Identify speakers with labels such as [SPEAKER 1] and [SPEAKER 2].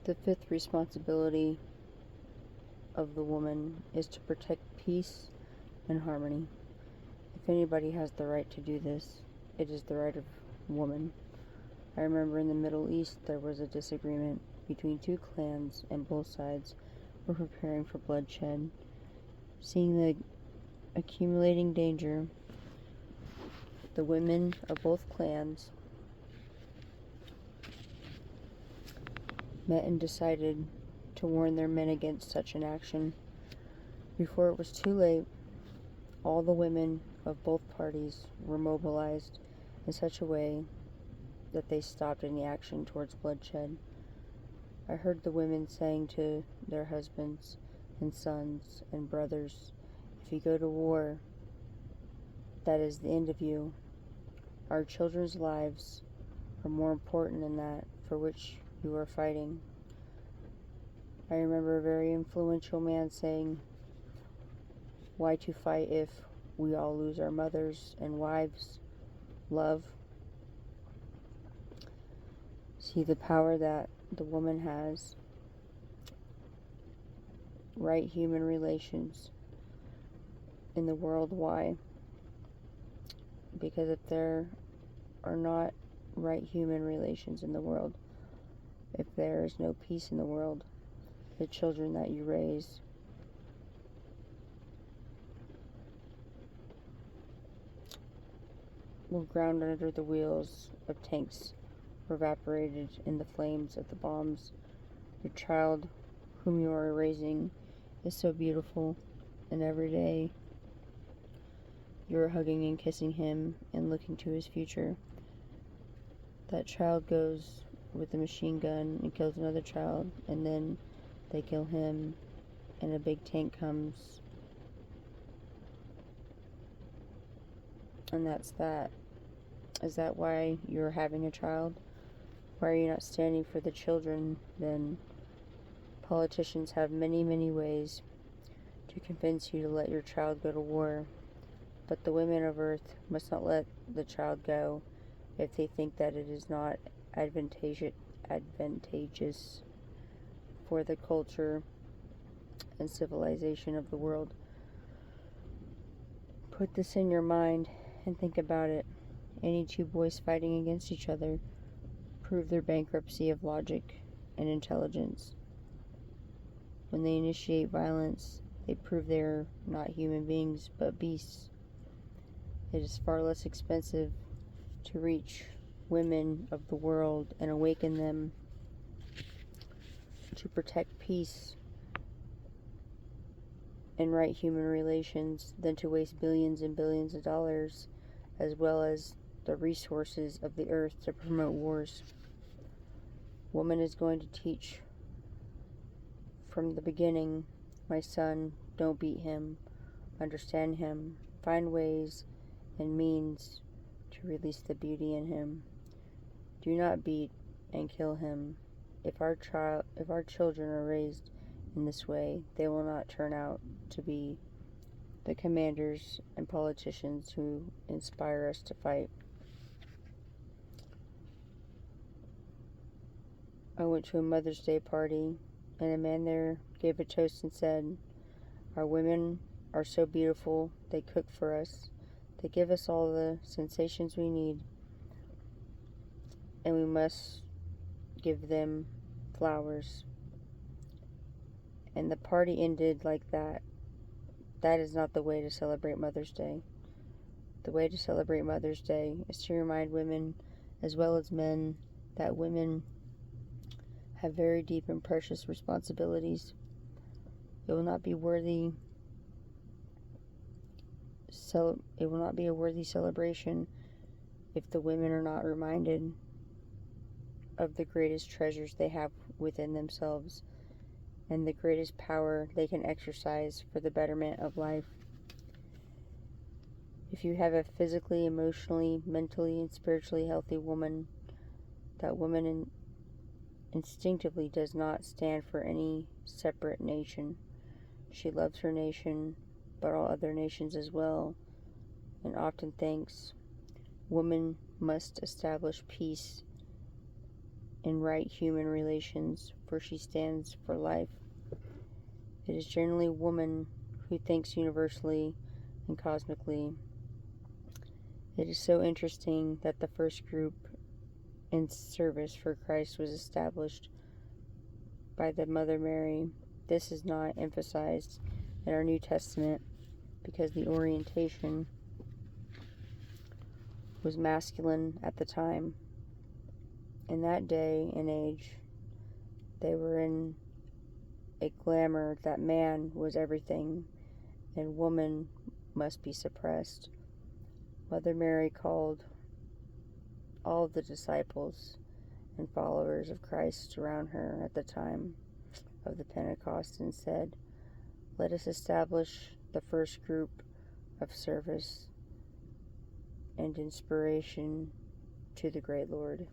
[SPEAKER 1] The fifth responsibility of the woman is to protect peace and harmony. If anybody has the right to do this, it is the right of woman. I remember in the Middle East there was a disagreement between two clans, and both sides were preparing for bloodshed. Seeing the accumulating danger, the women of both clans met and decided to warn their men against such an action. Before it was too late, all the women of both parties were mobilized in such a way that they stopped any action towards bloodshed. I heard the women saying to their husbands and sons and brothers, "If you go to war, that is the end of you. Our children's lives are more important than that for which you are fighting." I remember a very influential man saying, "Why to fight if we all lose our mothers and wives? Love." See the power that the woman has. Right human relations in the world. Why? Because if there are not right human relations in the world, if there is no peace in the world, the children that you raise will ground under the wheels of tanks or evaporated in the flames of the bombs. Your child whom you are raising is so beautiful, and every day you are hugging and kissing him and looking to his future. That child goes with a machine gun and kills another child, and then they kill him, and a big tank comes, and that's that. Is that why you're having a child? Why are you not standing for the children then? Politicians have many, many ways to convince you to let your child go to war, but the women of Earth must not let the child go if they think that it is not advantageous for the culture and civilization of the world. Put this in your mind and think about it. Any two boys fighting against each other prove their bankruptcy of logic and intelligence. When they initiate violence, they prove they are not human beings but beasts. It is far less expensive to reach women of the world and awaken them to protect peace and right human relations than to waste billions and billions of dollars as well as the resources of the earth to promote wars. Woman is going to teach from the beginning, my son, don't beat him, understand him, find ways and means to release the beauty in him. Do not beat and kill him. If our children are raised in this way, they will not turn out to be the commanders and politicians who inspire us to fight. I went to a Mother's Day party, and a man there gave a toast and said, "Our women are so beautiful, they cook for us, they give us all the sensations we need, and we must give them flowers." And the party ended like that. That is not the way to celebrate Mother's Day. The way to celebrate Mother's Day is to remind women as well as men that women have very deep and precious responsibilities. It will not be a worthy celebration if the women are not reminded of the greatest treasures they have within themselves and the greatest power they can exercise for the betterment of life. If you have a physically, emotionally, mentally, and spiritually healthy woman, that woman instinctively does not stand for any separate nation. She loves her nation, but all other nations as well, and often thinks women must establish peace in right human relations, for she stands for life. It is generally woman who thinks universally and cosmically. It is so interesting that the first group in service for Christ was established by the Mother Mary. This is not emphasized in our New Testament because the orientation was masculine at the time. In that day and age, they were in a glamour that man was everything and woman must be suppressed. Mother Mary called all of the disciples and followers of Christ around her at the time of the Pentecost and said, "Let us establish the first group of service and inspiration to the great Lord."